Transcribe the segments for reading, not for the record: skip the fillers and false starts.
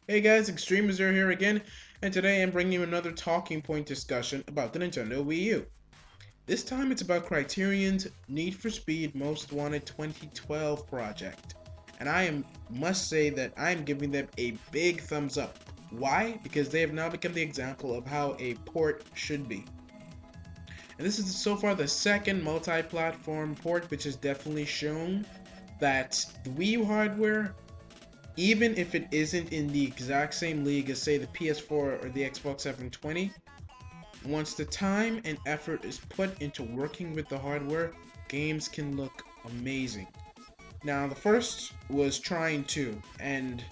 Hey guys, Extremizero here again, and today I'm bringing you another talking point discussion about the Nintendo Wii U. This time it's about Criterion's Need for Speed Most Wanted 2012 project, and must say that I'm giving them a big thumbs up. Why? Because they have now become the example of how a port should be. And this is so far the second multi-platform port which has definitely shown that the Wii U hardware, even if it isn't in the exact same league as say the PS4 or the Xbox 720, once the time and effort is put into working with the hardware, games can look amazing. Now the first was Trying 2, and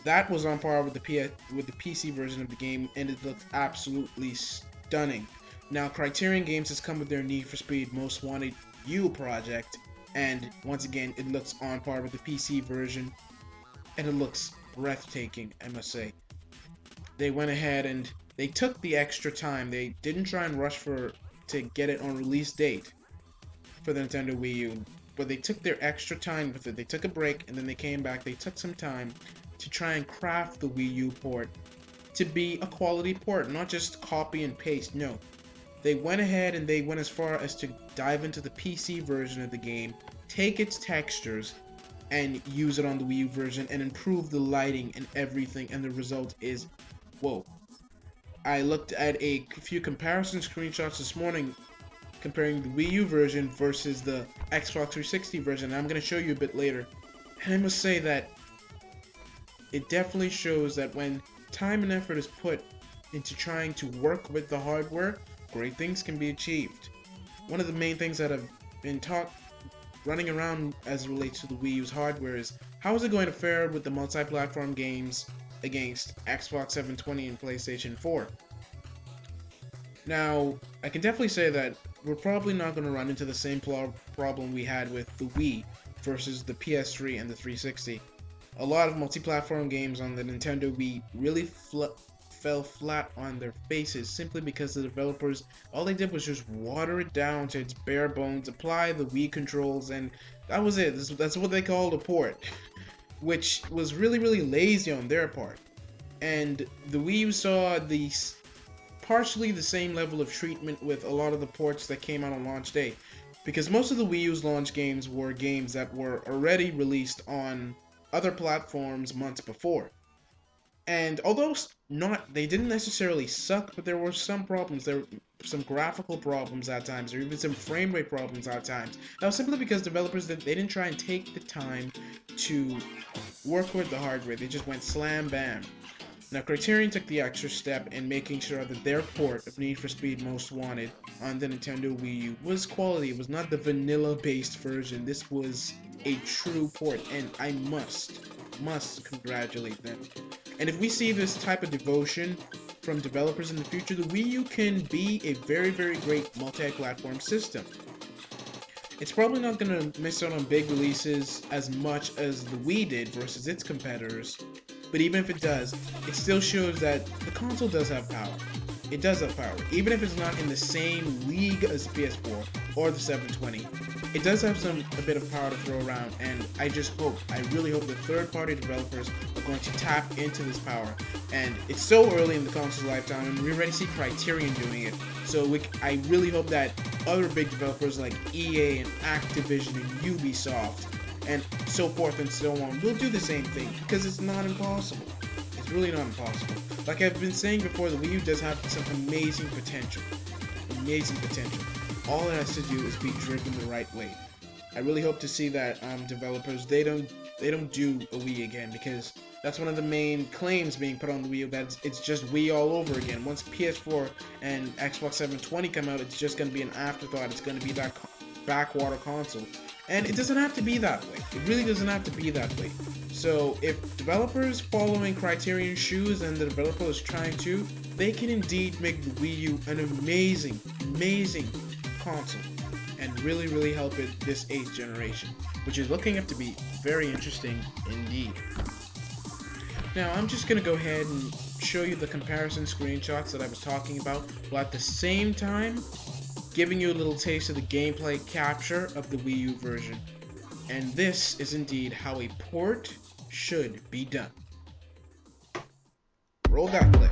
that was on par with the PC version of the game, and it looked absolutely stunning. Now Criterion Games has come with their Need for Speed Most Wanted U project, and once again it looks on par with the PC version, and it looks breathtaking, I must say. They went ahead and they took the extra time. They didn't try and rush to get it on release date for the Nintendo Wii U, but they took their extra time with it. They took a break and then they came back. They took some time to try and craft the Wii U port to be a quality port, not just copy and paste. No, they went ahead and they went as far as to dive into the PC version of the game, take its textures, and use it on the Wii U version and improve the lighting and everything, and the result is, whoa. I looked at a few comparison screenshots this morning comparing the Wii U version versus the Xbox 360 version, and I'm going to show you a bit later. And I must say that it definitely shows that when time and effort is put into trying to work with the hardware, great things can be achieved. One of the main things that have been running around as it relates to the Wii U's hardware is how is it going to fare with the multi-platform games against Xbox 720 and PlayStation 4. Now, I can definitely say that we're probably not going to run into the same problem we had with the Wii versus the PS3 and the 360. A lot of multi-platform games on the Nintendo Wii really fell flat on their faces simply because the developers, all they did was just water it down to its bare bones, apply the Wii controls, and that was it. That's what they called a port, which was really lazy on their part. And the Wii U saw partially the same level of treatment with a lot of the ports that came out on launch day, because most of the Wii U's launch games were games that were already released on other platforms months before. And although they didn't necessarily suck, but there were some problems. There were some graphical problems at times, or even some frame rate problems at times. That was simply because developers they didn't try and take the time to work with the hardware. They just went slam bam. Now Criterion took the extra step in making sure that their port of Need for Speed Most Wanted on the Nintendo Wii U was quality. It was not the vanilla based version. This was a true port, and I must congratulate them. And if we see this type of devotion from developers in the future, the Wii U can be a very great multi-platform system. It's probably not going to miss out on big releases as much as the Wii did versus its competitors, but even if it does, it still shows that the console does have power. It does have power, even if it's not in the same league as the PS4 or the 720. It does have a bit of power to throw around, and I really hope that third-party developers are going to tap into this power. And it's so early in the console's lifetime, and we already see Criterion doing it. So I really hope that other big developers like EA and Activision and Ubisoft and so forth and so on will do the same thing, because it's not impossible. It's really not impossible. Like I've been saying before, the Wii U does have some amazing potential. Amazing potential. All it has to do is be driven the right way. I really hope to see that developers they don't do a Wii again, because that's one of the main claims being put on the Wii U, that it's just Wii all over again. Once PS4 and Xbox 720 come out, it's just going to be an afterthought. It's going to be that backwater console. And it doesn't have to be that way. It really doesn't have to be that way. So if developers following Criterion's shoes and the developer is trying to, they can indeed make the Wii U an amazing console and really help it this 8th generation, which is looking up to be very interesting indeed. Now I'm just gonna go ahead and show you the comparison screenshots that I was talking about, while at the same time giving you a little taste of the gameplay capture of the Wii U version. And this is indeed how a port should be done. Roll that clip.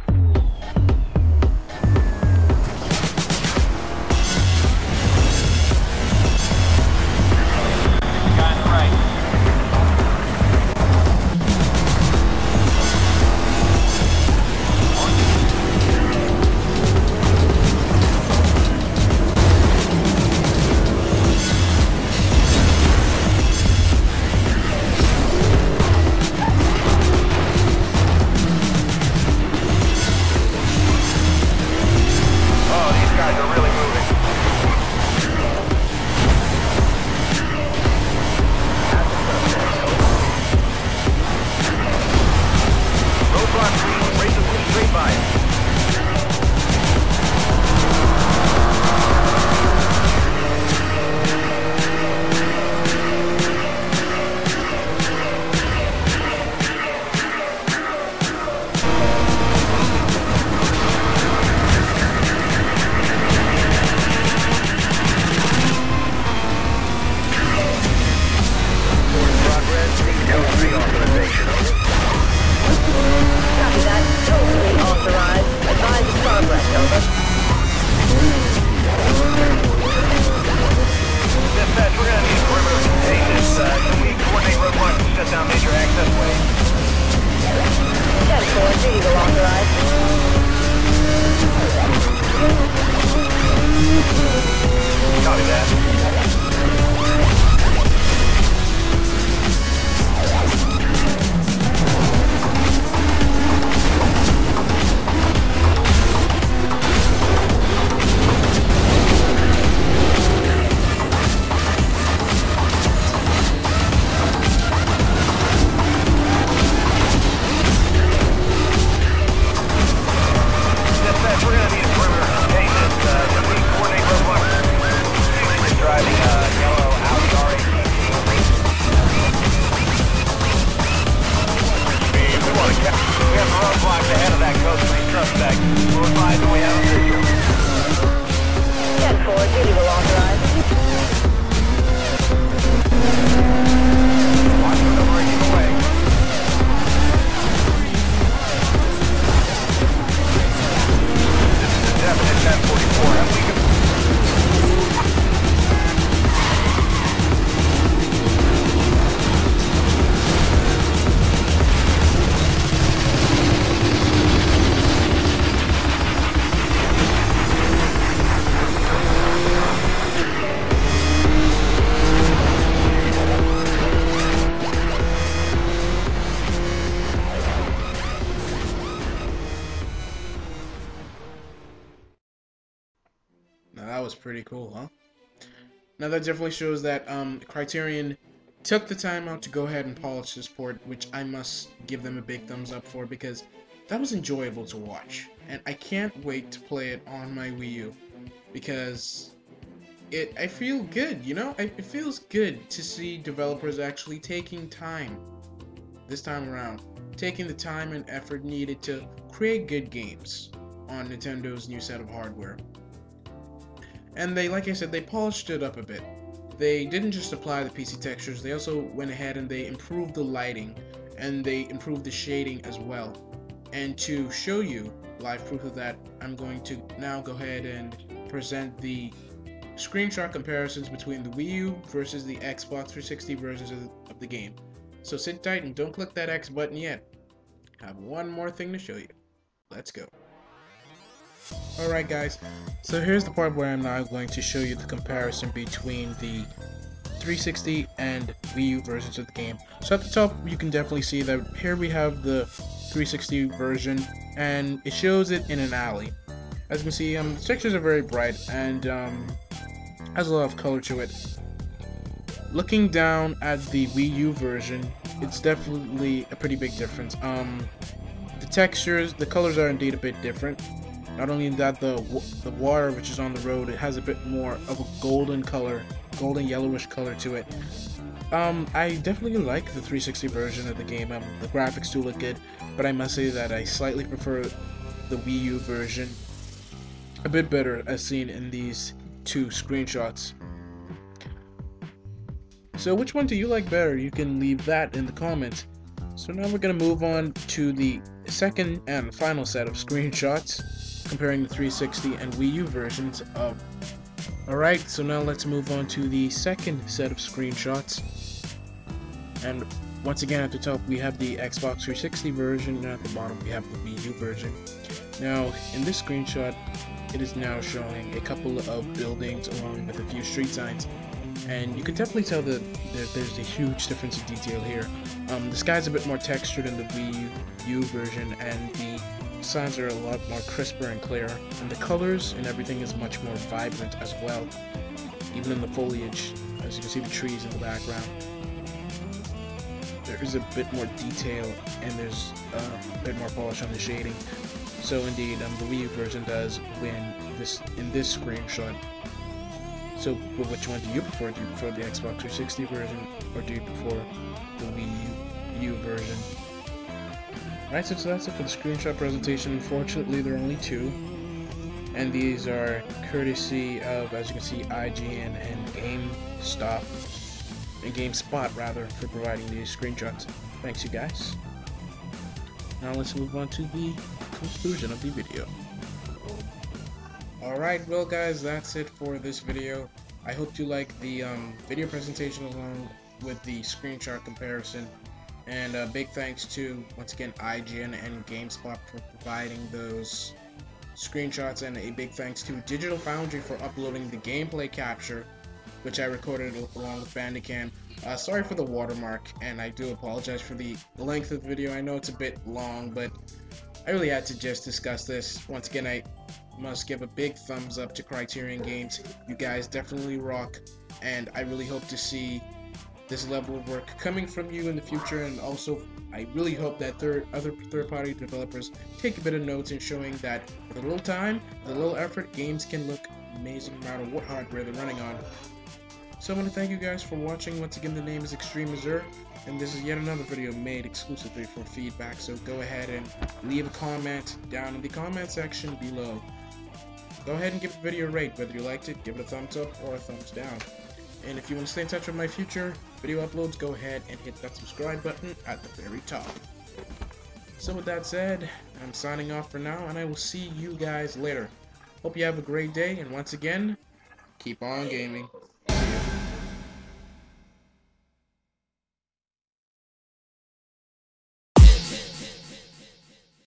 Now that was pretty cool, huh? Now that definitely shows that Criterion took the time out to go ahead and polish this port, which I must give them a big thumbs up for, because that was enjoyable to watch. And I can't wait to play it on my Wii U, because I feel good, you know? It feels good to see developers actually taking time, this time around, taking the time and effort needed to create good games on Nintendo's new set of hardware. And they, like I said, they polished it up a bit. They didn't just apply the PC textures, they also went ahead and they improved the lighting, and they improved the shading as well. And to show you live proof of that, I'm going to now go ahead and present the screenshot comparisons between the Wii U versus the Xbox 360 versions of the game. So sit tight and don't click that X button yet. I have one more thing to show you. Let's go. Alright guys, so here's the part where I'm now going to show you the comparison between the 360 and Wii U versions of the game. So at the top you can definitely see that here we have the 360 version, and it shows it in an alley. As you can see, the textures are very bright and has a lot of color to it. Looking down at the Wii U version, it's definitely a pretty big difference. The textures, the colors are indeed a bit different. Not only that, the water which is on the road, it has a bit more of a golden color, golden yellowish color to it. I definitely like the 360 version of the game. The graphics do look good, but I must say that I slightly prefer the Wii U version a bit better, as seen in these two screenshots. So which one do you like better? You can leave that in the comments. So now we're going to move on to the second and final set of screenshots comparing the 360 and Wii U versions of. Alright, so now let's move on to the second set of screenshots. And once again, at the top we have the Xbox 360 version, and at the bottom we have the Wii U version. Now, in this screenshot, it is now showing a couple of buildings along with a few street signs. And you can definitely tell that there's a huge difference in detail here. The sky's a bit more textured in the Wii U version, and the signs are a lot more crisper and clear. And the colors and everything is much more vibrant as well. Even in the foliage, as you can see the trees in the background. There is a bit more detail, and there's a bit more polish on the shading. So indeed, the Wii U version does win in this screenshot. So, which one do you prefer? Do you prefer the Xbox 360 version, or do you prefer the Wii U version? Alright, so that's it for the screenshot presentation. Unfortunately, there are only two, and these are courtesy of, as you can see, IGN and GameSpot rather, for providing these screenshots. Thanks, you guys. Now let's move on to the conclusion of the video. Alright, well guys, that's it for this video. I hope you like the video presentation along with the screenshot comparison. And a big thanks to, once again, IGN and GameSpot for providing those screenshots, and a big thanks to Digital Foundry for uploading the gameplay capture, which I recorded along with Bandicam. Sorry for the watermark, and I do apologize for the length of the video. I know it's a bit long, but I really had to just discuss this. Once again, I must give a big thumbs up to Criterion Games. You guys definitely rock, and I really hope to see this level of work coming from you in the future. And also, I really hope that other third-party developers take a bit of notes in showing that with a little time, with a little effort, games can look amazing no matter what hardware they're running on. So I want to thank you guys for watching. Once again, the name is Extreme Azure, and this is yet another video made exclusively for feedback. So go ahead and leave a comment down in the comment section below. Go ahead and give the video a rate. Whether you liked it, give it a thumbs up or a thumbs down. And if you want to stay in touch with my future video uploads, go ahead and hit that subscribe button at the very top. So with that said, I'm signing off for now, and I will see you guys later. Hope you have a great day, and once again, keep on gaming.